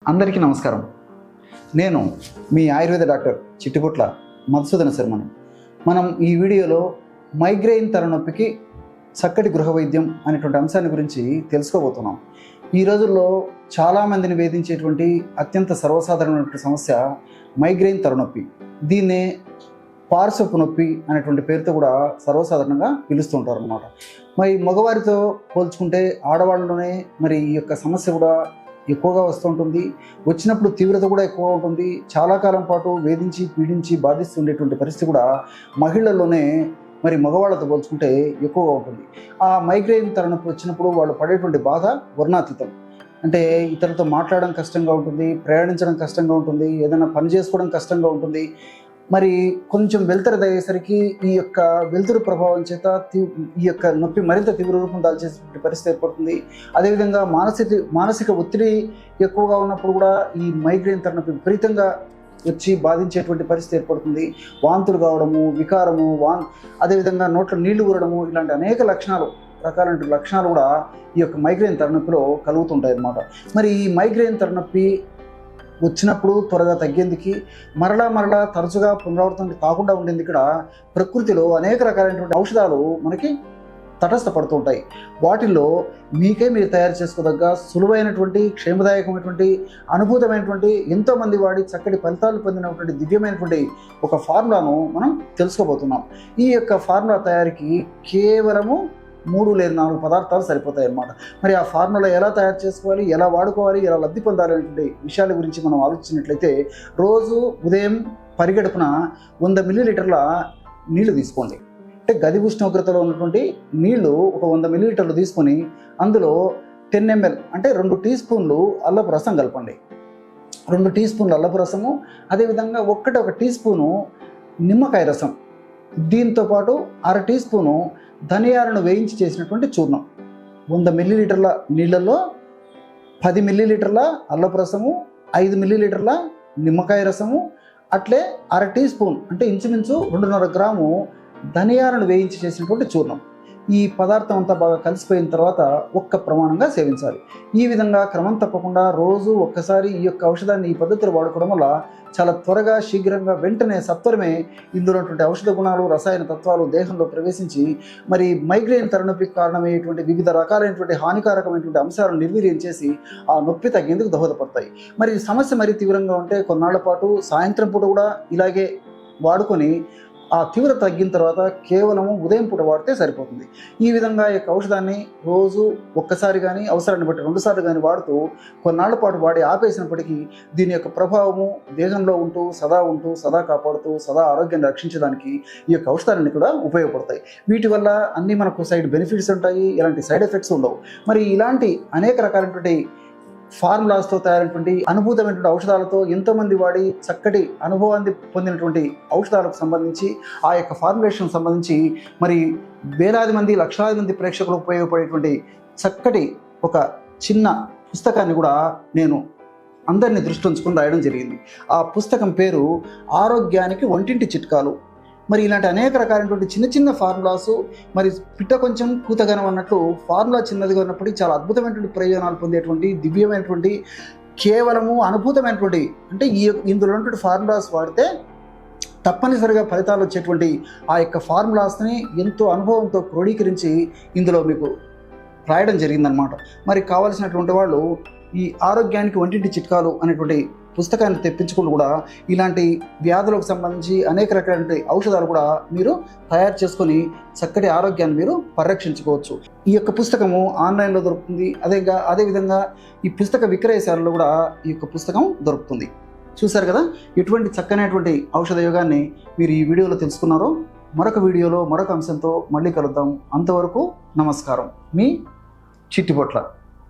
అందరికీ నమస్కారం. నేను మీ ఆయుర్వేద డాక్టర్ చిట్టిపుట్ల మధుసూదన శర్మను. మనం ఈ వీడియోలో మైగ్రేన్ తలనొప్పికి చక్కటి గృహ వైద్యం అనేటువంటి అంశాన్ని గురించి తెలుసుకోబోతున్నాం. ఈ రోజుల్లో చాలామందిని వేధించేటువంటి అత్యంత సర్వసాధారణమైన సమస్య మైగ్రేన్ తలనొప్పి. దీన్నే పార్శ్వపు నొప్పి అనేటువంటి పేరుతో కూడా సర్వసాధారణంగా పిలుస్తుంటారు అన్నమాట. మరి మగవారితో పోల్చుకుంటే ఆడవాళ్ళలోనే మరి ఈ యొక్క సమస్య కూడా ఎక్కువగా వస్తుంటుంది. వచ్చినప్పుడు తీవ్రత కూడా ఎక్కువ ఉంటుంది. చాలా కాలం పాటు వేధించి పీడించి బాధిస్తుండేటువంటి పరిస్థితి కూడా మహిళల్లోనే మరి మగవాళ్ళతో పోల్చుకుంటే ఎక్కువగా ఉంటుంది. ఆ మైగ్రేన్ తలనొప్పి వచ్చినప్పుడు వాళ్ళు పడేటువంటి బాధ వర్ణాతీతం. అంటే ఇతరులతో మాట్లాడడం కష్టంగా ఉంటుంది, ప్రయాణించడం కష్టంగా ఉంటుంది, ఏదైనా పని చేసుకోవడం కష్టంగా ఉంటుంది. మరి కొంచెం వెలుతురు తగ్గేసరికి ఈ యొక్క వెలుతురు ప్రభావం చేత ఈ యొక్క నొప్పి మరింత తీవ్ర రూపం దాల్చేటువంటి పరిస్థితి ఏర్పడుతుంది. అదేవిధంగా మానసిక ఒత్తిడి ఎక్కువగా ఉన్నప్పుడు కూడా ఈ మైగ్రేన్ తలనొప్పి విపరీతంగా వచ్చి బాధించేటువంటి పరిస్థితి ఏర్పడుతుంది. వాంతులు కావడము, వికారము, అదేవిధంగా నోట్లో నీళ్లు ఊరడము, ఇలాంటి అనేక రకాలైన లక్షణాలు కూడా ఈ యొక్క మైగ్రేన్ తలనొప్పిలో కలుగుతుంటాయి అన్నమాట. మరి ఈ మైగ్రేన్ తలనొప్పి వచ్చినప్పుడు త్వరగా తగ్గేందుకు మరలా తరచుగా పునరావృతం కాకుండా ఉండేందుకు ఇక్కడ ప్రకృతిలో అనేక రకాలైనటువంటి ఔషధాలు మనకి తటస్థపడుతూ ఉంటాయి. వాటిల్లో మీరు తయారు చేసుకోదగ్గ సులువైనటువంటి, క్షేమదాయకమైనటువంటి, అనుభూతమైనటువంటి, ఎంతోమంది వాడి చక్కటి ఫలితాలు పొందినటువంటి దివ్యమైనటువంటి ఒక ఫార్ములాను మనం తెలుసుకోబోతున్నాం. ఈ యొక్క ఫార్ములా తయారీకి కేవలము 3 లేదా 4 పదార్థాలు సరిపోతాయి అన్నమాట. మరి ఆ ఫార్ములా ఎలా తయారు చేసుకోవాలి, ఎలా వాడుకోవాలి, ఎలా లబ్ధి పొందాలి అనేటువంటి విషయాల గురించి మనం ఆలోచించినట్లయితే, రోజు ఉదయం పరిగెడుపున 100 మిల్లీలీటర్ల నీళ్లు తీసుకోండి. అంటే గది ఉష్ణోగ్రతలో ఉన్నటువంటి నీళ్లు ఒక 100 మిల్లీలీటర్లు తీసుకొని అందులో 10 ml అంటే 2 టీ స్పూన్లు అల్లపు రసం కలపండి. 2 టీ స్పూన్లు అల్లపు రసము, అదేవిధంగా 1 టీ స్పూను నిమ్మకాయ రసం, దీంతో పాటు 1/2 టీ స్పూను ధనియాలను వేయించి చేసినటువంటి చూర్ణం. 100 మిల్లీలీటర్ల నీళ్ళల్లో 10 మిల్లీలీటర్ల అల్లపు రసము, 5 మిల్లీలీటర్ల నిమ్మకాయ రసము, అట్లే 1/2 టీ స్పూన్ అంటే ఇంచుమించు 2.5 గ్రాము ధనియాలను వేయించి చేసినటువంటి చూర్ణం. ఈ పదార్థం అంతా బాగా కలిసిపోయిన తర్వాత ఒక్క ప్రమాణంగా సేవించాలి. ఈ విధంగా క్రమం తప్పకుండా రోజు ఒక్కసారి ఈ యొక్క ఔషధాన్ని ఈ పద్ధతిలో వాడుకోవడం వల్ల చాలా త్వరగా, శీఘ్రంగా, వెంటనే సత్వరమే ఇందులో ఉన్నటువంటి ఔషధ గుణాలు, రసాయన తత్వాలు దేహంలో ప్రవేశించి మరి మైగ్రేన్ తలనొప్పికి కారణమయ్యేటువంటి వివిధ రకాలైనటువంటి హానికారకమైనటువంటి అంశాలను నిర్వీర్యం చేసి ఆ నొప్పి తగ్గేందుకు దోహదపడతాయి. మరి సమస్య మరీ తీవ్రంగా ఉంటే కొన్నాళ్ల పాటు సాయంత్రం పూట కూడా ఇలాగే వాడుకొని ఆ తీవ్రత తగ్గిన తర్వాత కేవలము ఉదయం పూట వాడితే సరిపోతుంది. ఈ విధంగా ఈ యొక్క ఔషధాన్ని రోజు ఒక్కసారి కానీ అవసరాన్ని బట్టి 2 సార్లు కానీ వాడుతూ కొన్నాళ్ల పాటు వాడి ఆపేసినప్పటికీ దీని యొక్క ప్రభావము దేహంలో ఉంటూ సదా కాపాడుతూ సదా ఆరోగ్యాన్ని రక్షించడానికి ఈ యొక్క ఔషధాన్ని కూడా ఉపయోగపడతాయి. వీటి వల్ల అన్నీ మనకు సైడ్ బెనిఫిట్స్ ఉంటాయి, ఎలాంటి సైడ్ ఎఫెక్ట్స్ ఉండవు. మరి ఇలాంటి అనేక రకాలైనటువంటి ఫార్ములాస్తో తయారైనటువంటి అనుభూతమైనటువంటి ఔషధాలతో ఎంతోమంది వాడి చక్కటి అనుభవాన్ని పొందినటువంటి ఔషధాలకు సంబంధించి, ఆ యొక్క ఫార్ములేషన్ సంబంధించి మరి వేలాది మంది, లక్షలాది మంది ప్రేక్షకులకు ఉపయోగపడేటువంటి చక్కటి ఒక చిన్న పుస్తకాన్ని కూడా నేను అందరినీ దృష్టి ఉంచుకొని రాయడం జరిగింది. ఆ పుస్తకం పేరు ఆరోగ్యానికి వంటింటి చిట్కాలు. మరి ఇలాంటి అనేక రకాలైనటువంటి చిన్న ఫార్ములాసు, మరి పిట్ట కొంచెం కూతగనం అన్నట్లు ఫార్ములా చిన్నదిగా ఉన్నప్పటికీ చాలా అద్భుతమైనటువంటి ప్రయోజనాలు పొందేటువంటి దివ్యమైనటువంటి, కేవలము అనుభూతమైనటువంటి, అంటే ఇందులో ఉన్నటువంటి ఫార్ములాస్ వాడితే తప్పనిసరిగా ఫలితాలు వచ్చేటువంటి ఆ యొక్క ఫార్ములాస్ని ఎంతో అనుభవంతో క్రోడీకరించి ఇందులో మీకు రాయడం జరిగిందనమాట. మరి కావలసినటువంటి వాళ్ళు ఈ ఆరోగ్యానికి వంటింటి చిట్కాలు అనేటువంటి పుస్తకాన్ని తెప్పించుకుని కూడా ఇలాంటి వ్యాధులకు సంబంధించి అనేక రకాల ఔషధాలు కూడా మీరు తయారు చేసుకొని చక్కటి ఆరోగ్యాన్ని మీరు పరిరక్షించుకోవచ్చు. ఈ యొక్క పుస్తకము ఆన్లైన్లో దొరుకుతుంది. అదేవిధంగా ఈ పుస్తక విక్రయశాలలో కూడా ఈ యొక్క పుస్తకం దొరుకుతుంది. చూశారు కదా, ఎటువంటి చక్కనైనటువంటి ఔషధ యోగాన్ని మీరు ఈ వీడియోలో తెలుసుకున్నారో. మరొక వీడియోలో మరొక అంశంతో మళ్ళీ కలుద్దాం. అంతవరకు నమస్కారం. మీ చిట్టిపొట్ల.